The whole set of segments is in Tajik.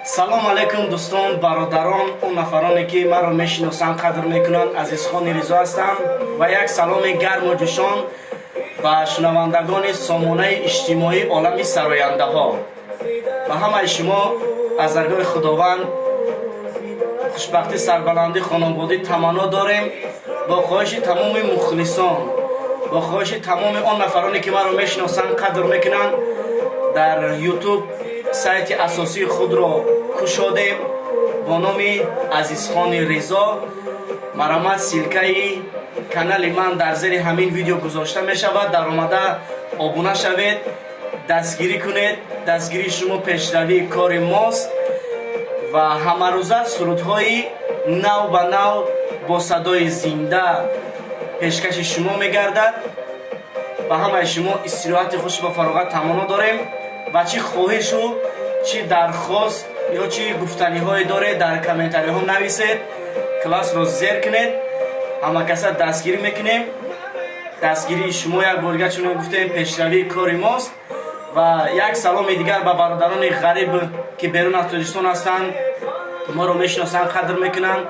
салом алейкум дӯстон, бародарон, он нафароне ки маро мешиносанд, қадр мекунанд. Азизхони Ризо ҳастам ва як саломи гарму ҷӯшон ба шунавандагони сомонаи иҷтимоии олами сарояндаҳо. ба ҳамаи шумо аз даргоҳи худованд хушбахтӣ, сарбаландӣ, хонободӣ таманно дорем. бо хоҳиши тамоми мухлисон, бо хоҳиши тамоми он нафароне ки маро мешиносанд, қадр мекунанд, дар ютуб сайти асосии худро кушодем бо номи Азизхони Ризо. марамат силкаи канали ман дар зери ҳамин видео гузошта мешавад. дар омада обуна шавед, дастгирӣ кунед. дастгирии шумо пешравии кори мост ва ҳамарӯза сурудҳои нав ба нав бо садои зинда пешкаши шумо мегардад. ба ҳамаи шумо истироҳати хуш ба фароғат тамонно дорем. ва чӣ хоҳишу, чӣ дархост ё чӣ гуфтаниҳое доред, дар комментариҳо нависед, классро зер кунед. ҳама каса дастгирӣ мекунем. дастгирии шумо як борга чуно гуфтем пешравии кори мост. ва як саломи дигар ба бародарони ғариб ки берун аз Тоҷикистон ҳастанд, моро мешиносанд, қадр мекунанд.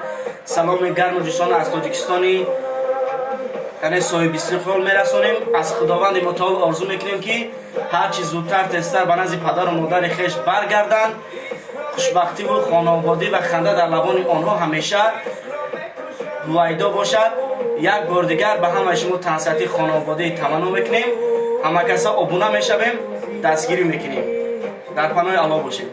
саломи гарму ҷӯшон аз Тоҷикистони яъне соҳиби истиқлол мерасонем. аз худованди мутаол орзу мекунем ки ҳарчи зудтар тезтар ба назди падару модари хеш баргарданд. хушбахтиву хонободӣ ва ханда дар лабони онҳо ҳамеша ҳувайдо бошад. як бор дигар ба ҳамаи шумо таҳсияти хонободӣ таманно мекунем. ҳама каса обуна мешавем, дастгирӣ мекунем. дар паноҳи Аллоҳ бошед.